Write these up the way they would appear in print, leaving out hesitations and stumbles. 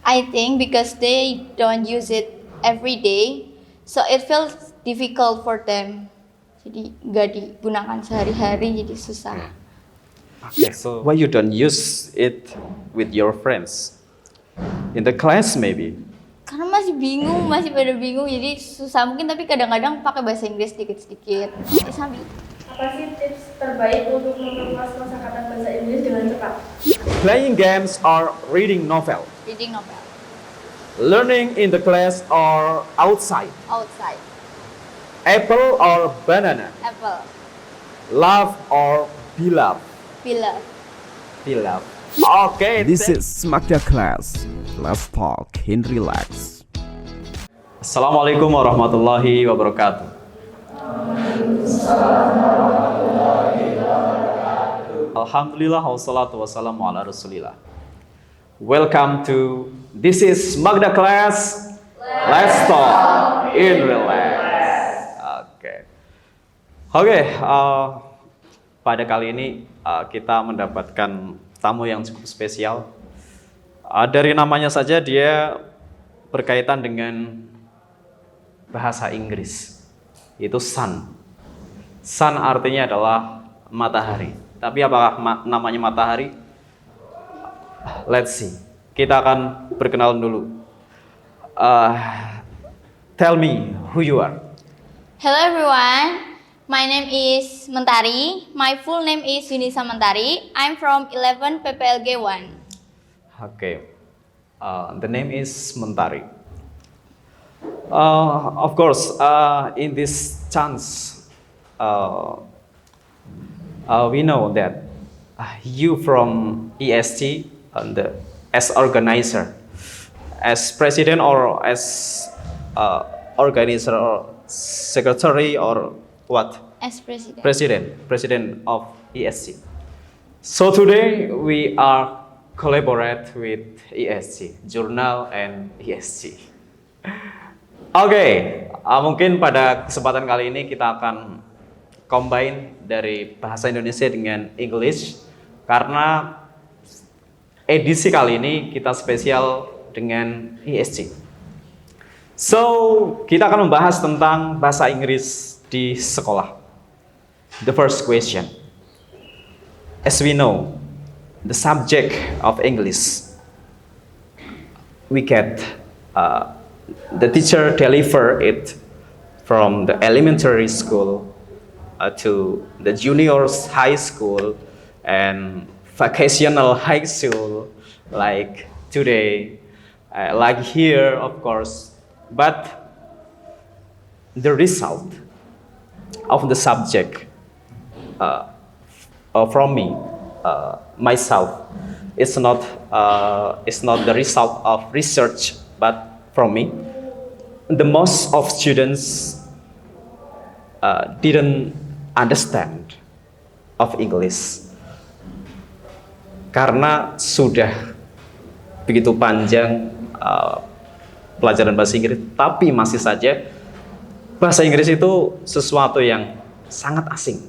I think because they don't use it every day, so it feels difficult for them. Jadi nggak digunakan sehari-hari, jadi susah. Okay, so why you don't use it with your friends? In the class maybe? Karena masih pada bingung, jadi susah mungkin. Tapi kadang-kadang pakai bahasa Inggris sedikit-sedikit. Sambil. Apa sih tips terbaik untuk memperluas kosakata bahasa Inggris dengan cepat? Playing games or reading novel? Reading novel Learning in the class or outside? outside. Apple or banana? Apple, Love or beloved? pillar. Beloved. Okay. This is Magda Class. Let's talk and relax. Assalamualaikum warahmatullahi wabarakatuh. Alhamdulillah wassalatu wassalamu ala rasulillah. Welcome to This is Magda Class. Let's talk in relax. Oke, pada kali ini kita mendapatkan tamu yang cukup spesial. Dari namanya saja dia berkaitan dengan bahasa Inggris, yaitu sun. Sun artinya adalah matahari. Tapi apakah namanya matahari? Let's see. Kita akan berkenalan dulu. Tell me who you are. Hello everyone, my name is Mentari. My full name is Yunisa Mentari. I'm from 11 PPLG 1. Okay. The name is Mentari. Of course, in this chance, we know that you from EST and as organizer, as president or as organizer or secretary or what? As president. President of ESC. So today we are collaborate with ESC, Journal and ESC. Oke, mungkin pada kesempatan kali ini kita akan combine dari bahasa Indonesia dengan English karena edisi kali ini kita spesial dengan ESC. So, kita akan membahas tentang bahasa Inggris di sekolah. The first question. As we know, the subject of English, we get the teacher deliver it from the elementary school to the juniors high school and vocational high school like today, like here of course, but the result of the subject from me, myself, it's not the result of research, but from me. The most of students didn't understand of English karena sudah begitu panjang pelajaran bahasa Inggris, tapi masih saja bahasa Inggris itu sesuatu yang sangat asing.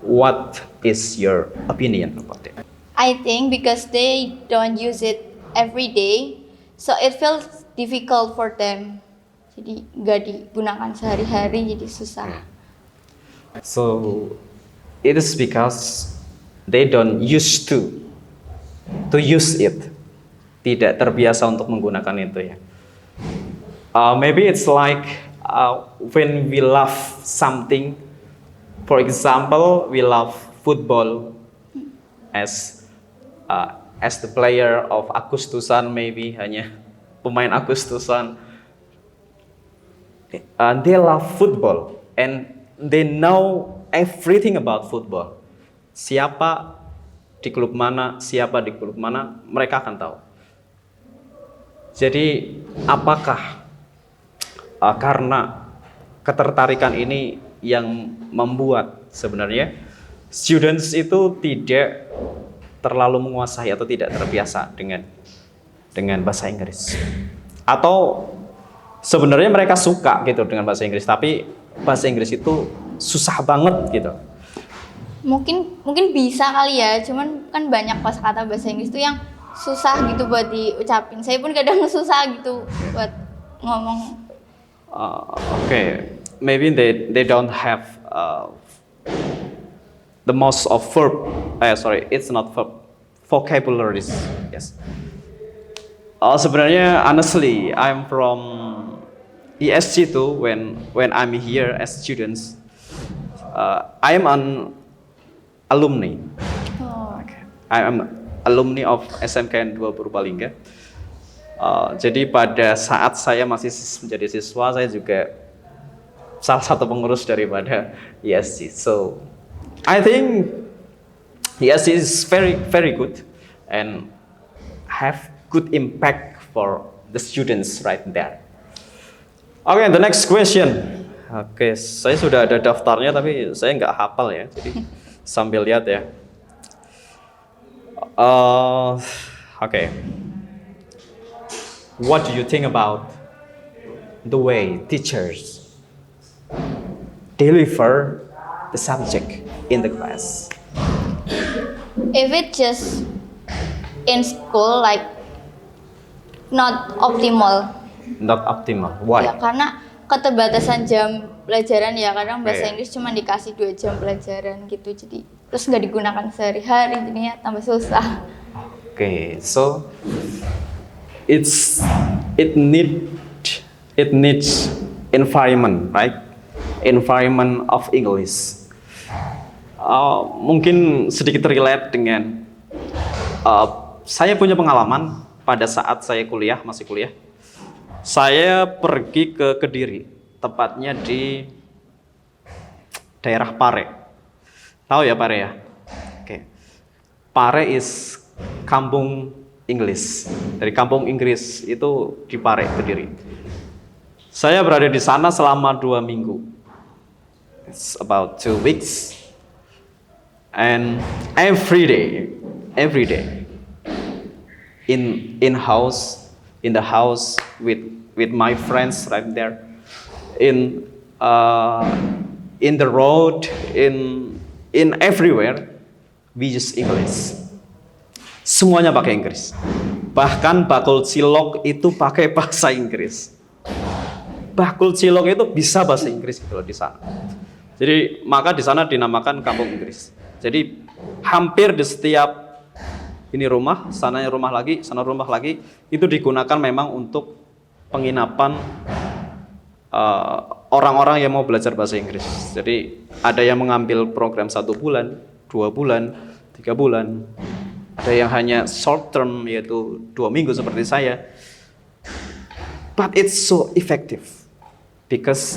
What is your opinion about it? I think because they don't use it every day, so it feels difficult for them. Jadi nggak digunakan sehari-hari, jadi susah. So it is because they don't used to use it. Tidak terbiasa untuk menggunakan itu ya. Maybe it's like when we love something. For example, we love football as the player of Agustusan, maybe hanya pemain Agustusan. They love football and they know everything about football. Siapa di klub mana, mereka akan tahu. Jadi, apakah karena ketertarikan ini yang membuat sebenarnya students itu tidak terlalu menguasai atau tidak terbiasa dengan bahasa Inggris, atau sebenarnya mereka suka gitu dengan bahasa Inggris tapi bahasa Inggris itu susah banget gitu. Mungkin bisa kali ya, cuman kan banyak kosakata bahasa Inggris itu yang susah gitu buat diucapin. Saya pun kadang susah gitu buat ngomong. Okay, maybe they don't have the most of verb. Sorry, it's not verb. Vocabularies. Yes. Sebenarnya, honestly, I'm from ESG too. When I'm here as students, I am an alumni. Oh. I am alumni of SMKN 2 Purbalingga. Jadi pada saat saya masih menjadi siswa, saya juga salah satu pengurus daripada ESG. So, I think ESG is very good and have good impact for the students right there. Okay, the next question. Oke, saya sudah ada daftarnya tapi saya nggak hafal ya, jadi sambil lihat ya. Okay. What do you think about the way teachers deliver the subject in the class? If it just in school like not optimal. Not optimal. Why? Ya, karena keterbatasan jam pelajaran ya, kadang bahasa Iya. Inggris cuma dikasih 2 jam pelajaran gitu, jadi terus nggak digunakan sehari-hari, jadinya tambah susah. Okay, so it needs environment, right? Environment of English. Mungkin sedikit relate dengan saya punya pengalaman pada saat saya masih kuliah. Saya pergi ke Kediri, tepatnya di daerah Pare. Tahu ya Pare ya? Oke. Pare is kampung Inggris. Dari kampung Inggris itu di Pare, Kediri. Saya berada di sana selama 2 minggu. It's about 2 weeks. And every day in the house with my friends right there, in the road, in everywhere we use English. Semuanya pakai Inggris. Bahkan bakul cilok itu pakai bahasa Inggris. Bakul cilok itu bisa bahasa Inggris gitu loh di sana. Jadi maka di sana dinamakan kampung Inggris. Jadi hampir di setiap ini rumah, sananya rumah lagi, sana rumah lagi, itu digunakan memang untuk penginapan orang-orang yang mau belajar bahasa Inggris. Jadi ada yang mengambil program 1 bulan, 2 bulan, 3 bulan. Ada yang hanya short term, yaitu 2 minggu seperti saya. But it's so effective because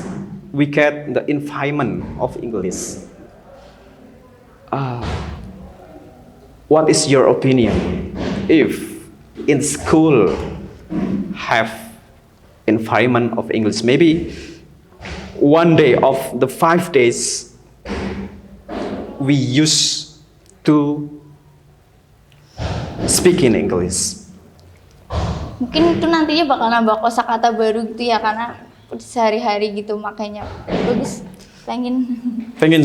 we get the environment of English. What is your opinion if in school have environment of English? Maybe one day of the 5 days we used to speak in English. Mungkin itu nantinya bakal nambah kosakata baru gitu ya, karena sehari-hari gitu, makanya bagus. Pengen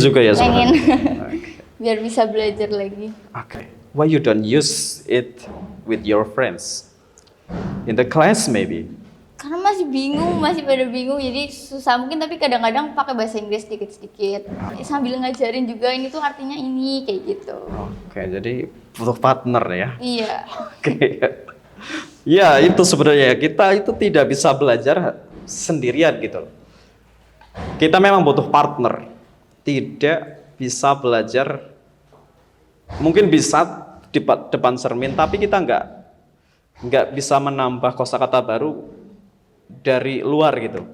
juga ya pengen sebenarnya. biar bisa belajar lagi. Okay. Why you don't use it with your friends? In the class maybe? Karena masih pada bingung, jadi susah mungkin, tapi kadang-kadang pakai bahasa Inggris sedikit-sedikit. Sambil ngajarin juga, ini tuh artinya ini, kayak gitu. Oke, jadi butuh partner ya? Iya. Oke. Ya, itu sebenarnya kita itu tidak bisa belajar sendirian gitu. Kita memang butuh partner. Tidak bisa belajar, mungkin bisa di depan cermin, tapi kita nggak bisa menambah kosakata baru dari luar gitu.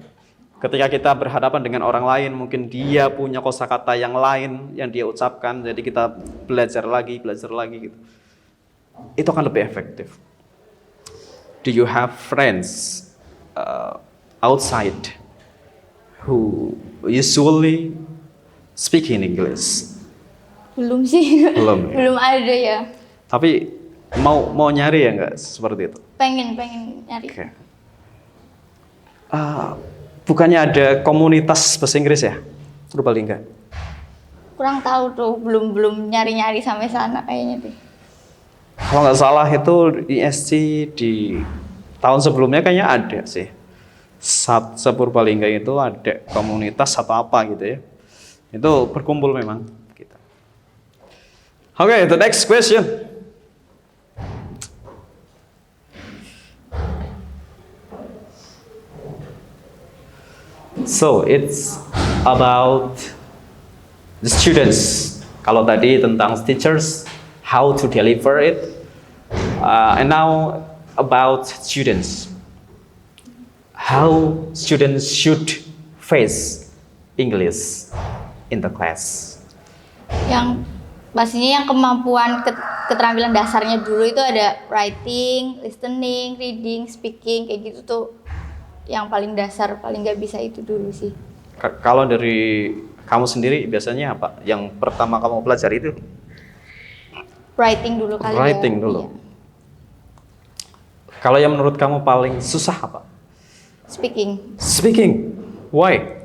Ketika kita berhadapan dengan orang lain, mungkin dia punya kosakata yang lain yang dia ucapkan, jadi kita belajar lagi gitu. Itu akan lebih efektif. Do you have friends outside who usually speak in English? Belum sih. Belum ya? Belum ada ya. Tapi mau nyari ya nggak seperti itu? Pengen nyari. Oke. Bukannya ada komunitas bahasa Inggris ya? Purbalingga? Kurang tahu tuh, belum nyari-nyari sampai sana kayaknya deh. Kalau nggak salah itu ISC di tahun sebelumnya kayaknya ada sih. Sepurbalingga itu ada komunitas atau apa gitu ya. Itu berkumpul memang. Gitu. Okay, the next question. So it's about the students. Kalau tadi tentang teachers, how to deliver it, and now about students. How students should face English in the class. Yang pastinya yang kemampuan keterampilan dasarnya dulu itu ada writing, listening, reading, speaking kayak gitu tuh yang paling dasar, paling nggak bisa itu dulu sih. Kalau dari kamu sendiri biasanya apa? Yang pertama kamu pelajari itu? Writing dulu kali ya. Writing dulu. Iya. Kalau yang menurut kamu paling susah apa? Speaking. Speaking. Why?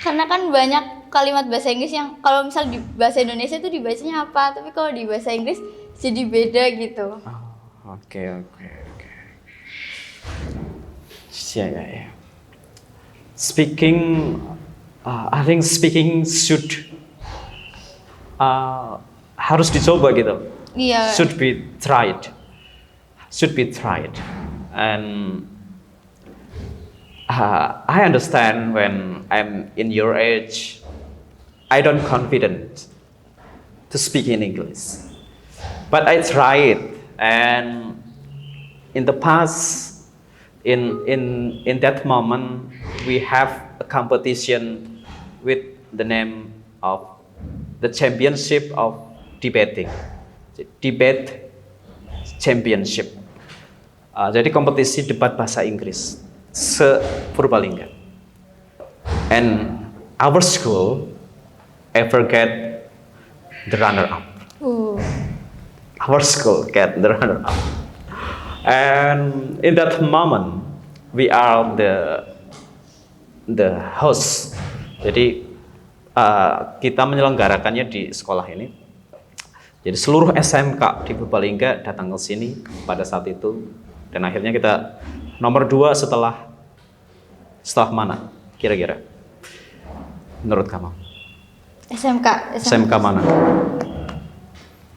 Karena kan banyak kalimat bahasa Inggris yang kalau misal di bahasa Indonesia itu dibacanya apa, tapi kalau di bahasa Inggris jadi beda gitu. Oke. Ya. Speaking, I think speaking should harus dicoba gitu. Iya. Should be tried, and I understand when I'm in your age, I don't confident to speak in English, but I try it, and in the past, in that moment, we have a competition with the name of the championship of debating, debate championship. Jadi kompetisi debat bahasa Inggris se-Purbalingga. And our school ever get the runner-up. Our school get the runner-up. And in that moment, we are the host. Jadi kita menyelenggarakannya di sekolah ini. Jadi seluruh SMK di Purbalingga datang ke sini pada saat itu. Dan akhirnya kita nomor 2 setelah mana kira-kira menurut kamu? SMK mana?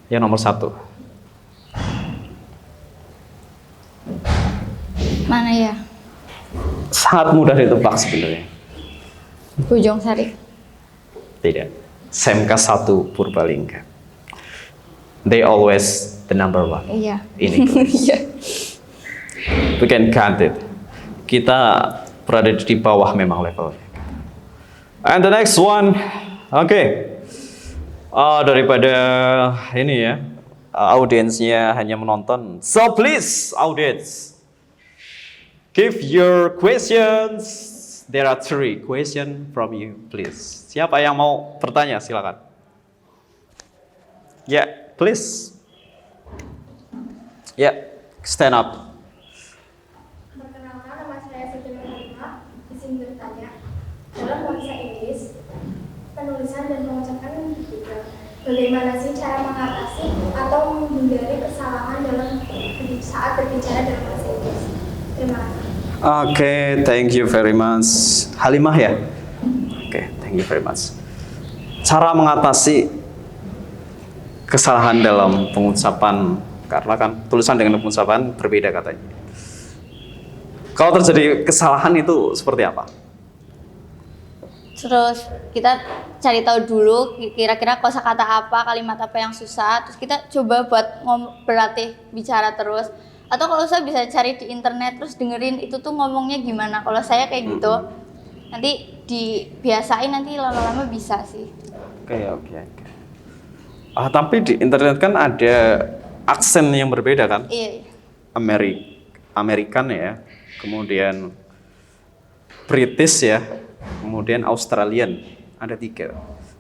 Ya nomor 1. Mana ya? Sangat mudah ditebak sebenarnya. Bojong Sari. Tidak. SMK 1 Purbalingga. They always the number 1 Iya. in English. Iya. We can count it. Kita berada di bawah memang levelnya. And the next one, oke. Daripada ini ya, audiensnya hanya menonton. So please, audience, give your questions. There are 3 questions from you, please. Siapa yang mau bertanya, silakan. Yeah, please. Yeah, stand up. Perkenalkan, nama saya Siti Nurhalifa. Izin bertanya, dalam bahasa Inggris, penulisan dan pengucapan juga, bagaimana sih cara mengatasi atau menghindari kesalahan saat berbicara dalam bahasa Inggris? Terima kasih. Oke, thank you very much. Halimah ya? Oke, thank you very much. Cara mengatasi kesalahan dalam pengucapan, karena kan tulisan dengan pengucapan berbeda katanya. Kalau terjadi kesalahan itu seperti apa? Terus kita cari tahu dulu kira-kira kosakata apa, kalimat apa yang susah, terus kita coba buat berlatih bicara terus. Atau kalau saya bisa cari di internet terus dengerin itu tuh ngomongnya gimana. Kalau saya kayak gitu, nanti dibiasain, nanti lama-lama bisa sih. Oke. Tapi di internet kan ada aksen yang berbeda kan? Iya. Amerikan ya, kemudian British ya, kemudian Australian, ada 3.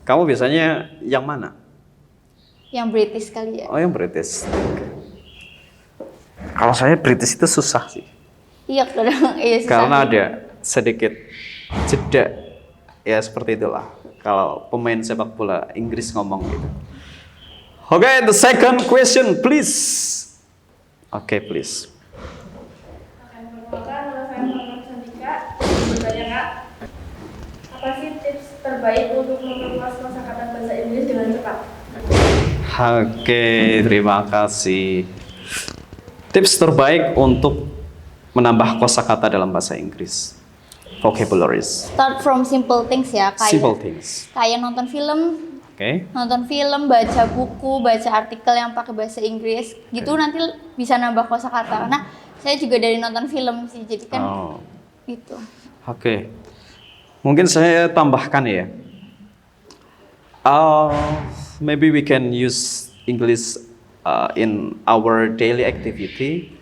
Kamu biasanya yang mana? Yang British kali ya. Oh, yang British. Kalau saya British itu susah sih. Iya, kadang iya susah. Karena ada sedikit jeda, ya seperti itulah. Kalau pemain sepak bola Inggris ngomong gitu. Okay, the second question, please. Okay, please. Perkenalkan, nama saya Muhammad Sandika. Bertanya Kak, apa sih tips terbaik untuk memperluas kosakata bahasa Inggris dengan cepat? Oke, terima kasih. Tips terbaik untuk menambah kosakata dalam bahasa Inggris. Vocabularies. Start from simple things ya, Simple things. kayak nonton film, Oke. baca buku, baca artikel yang pakai bahasa Inggris, gitu nanti bisa nambah kosakata. Karena saya juga dari nonton film sih, jadi kan Oh. gitu. Oke. Mungkin saya tambahkan ya. Maybe we can use English in our daily activity.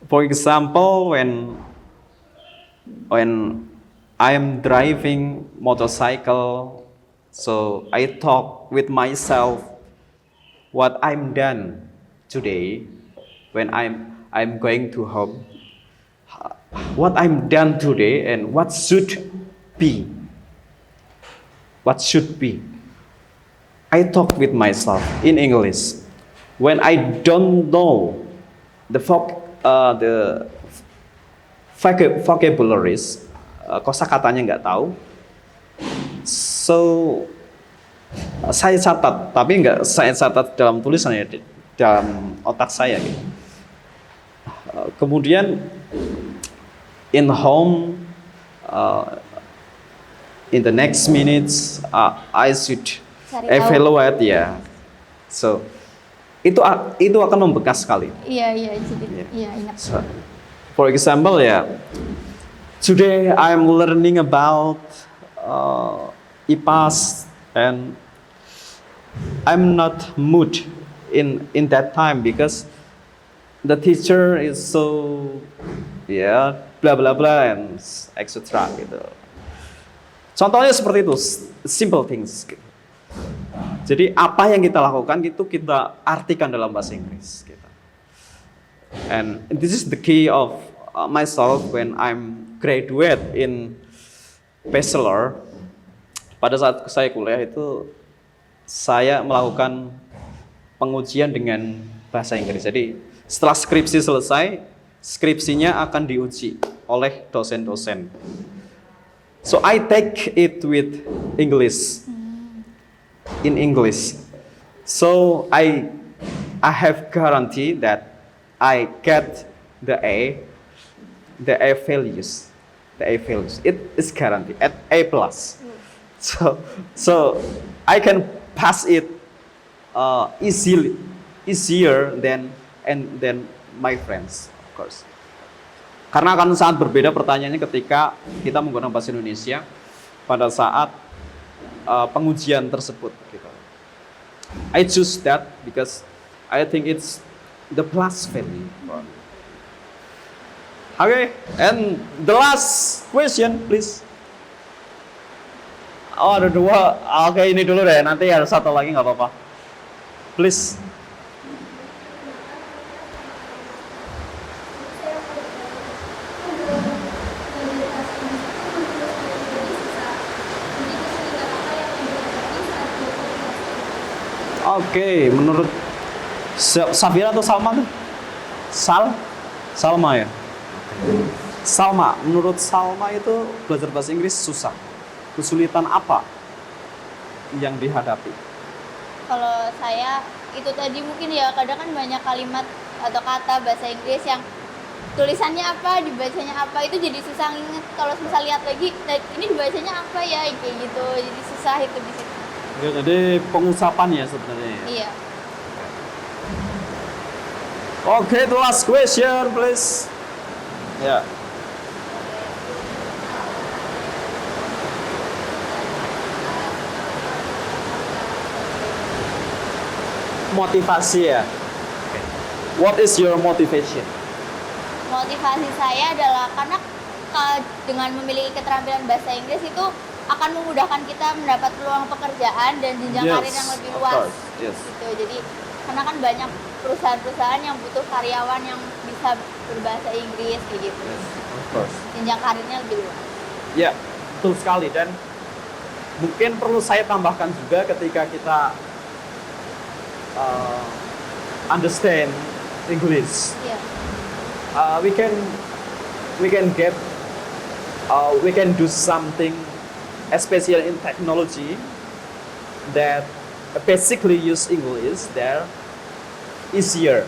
For example, when I'm driving motorcycle, so I talk with myself what I'm done today when I'm going to home. What I'm done today and what should be. What should be. I talk with myself in English. When I don't know the vocabularies, kosakatanya nggak tahu, so saya catat, tapi nggak saya catat dalam tulisan ya, dalam otak saya gitu. Kemudian in home, in the next minutes, I should Cari tahu. evaluate ya. So itu akan membekas sekali. Iya, jadi iya ingat. So, for example ya, today I'm learning about IPAS and I'm not mood in that time because the teacher is so blah blah blah and etc. gitu. Contohnya seperti itu, simple things. Gitu. Jadi apa yang kita lakukan itu kita artikan dalam bahasa Inggris. Gitu. And this is the key of myself when I'm graduate in bachelor. Pada saat saya kuliah itu saya melakukan pengujian dengan bahasa Inggris. Jadi setelah skripsi selesai, skripsinya akan diuji oleh dosen-dosen. So I take it with English. In English. So I have guarantee that I get the A values. The A values. It is guaranteed at A+. So I can pass it easier than my friends, of course. Karena akan sangat berbeda pertanyaannya ketika kita menggunakan bahasa Indonesia pada saat pengujian tersebut. Gitu. I choose that because I think it's the plus value. Okay, and the last question, please. Oh, ada dua. Oke, ini dulu deh. Nanti ada satu lagi nggak apa-apa. Please. Oke, menurut Safira atau Salma tuh? Salma ya. Salma, menurut Salma itu belajar bahasa Inggris susah. Kesulitan apa yang dihadapi? Kalau saya itu tadi mungkin ya kadang kan banyak kalimat atau kata bahasa Inggris yang tulisannya apa, dibacanya apa, itu jadi susah nginget. Kalau misal lihat lagi, nah, ini dibacanya apa ya, kayak gitu, jadi susah itu di situ. Ya, jadi pengucapan ya sebenarnya. Iya. Oke, the last question, please. Ya. Motivasi ya. What is your motivation? Motivasi saya adalah karena dengan memiliki keterampilan bahasa Inggris itu akan memudahkan kita mendapat peluang pekerjaan dan jenjang karir yang lebih of luas. course, yes. Gitu. Jadi karena kan banyak perusahaan-perusahaan yang butuh karyawan yang bisa berbahasa Inggris kayak gitu. Of course. Jenjang karirnya lebih luas. Ya, betul sekali. Dan mungkin perlu saya tambahkan juga ketika kita understand English. Yeah. We can get we can do something, especially in technology, that basically use English there easier.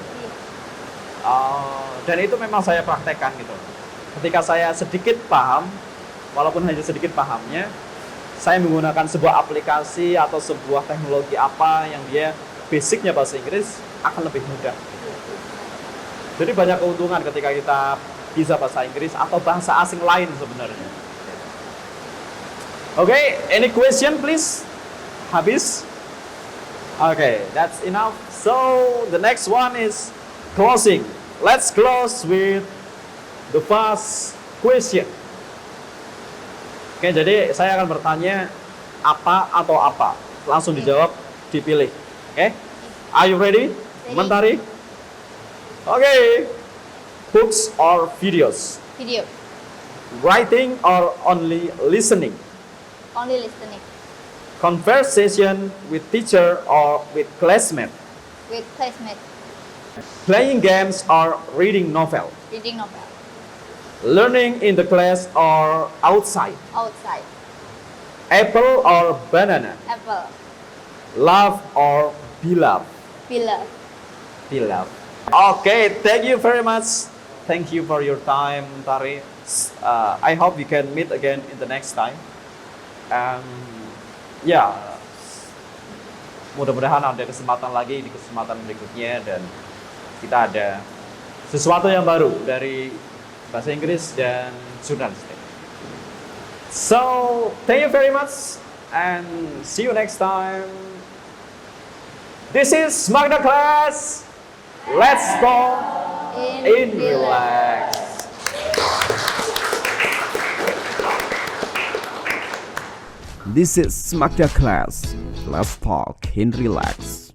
Dan itu memang saya praktekkan gitu. Ketika saya sedikit paham, walaupun hanya sedikit pahamnya, saya menggunakan sebuah aplikasi atau sebuah teknologi apa yang dia basicnya bahasa Inggris akan lebih mudah. Jadi banyak keuntungan ketika kita bisa bahasa Inggris atau bahasa asing lain sebenarnya. Okay, any question please? Habis? Okay, that's enough. So the next one is closing. Let's close with the first question. Oke, jadi saya akan bertanya apa atau apa. Langsung dijawab, dipilih. Oke? Are you ready? Mentari? Oke. Books or videos? Video. Writing or only listening? Only listening. Conversation with teacher or with classmate? With classmate. Playing games or reading novel? Reading novel. Learning in the class or outside? Outside. Apple or banana? Apple. Love or beloved? Beloved. Beloved. Okay, thank you very much. Thank you for your time, Tari. I hope we can meet again in the next time. Ya, mudah-mudahan ada kesempatan lagi di kesempatan berikutnya dan kita ada sesuatu yang baru dari bahasa Inggris dan jurnalistik. So, thank you very much and see you next time. This is Magna Class. Let's go in relax. This is Magda Class. Let's talk in relax.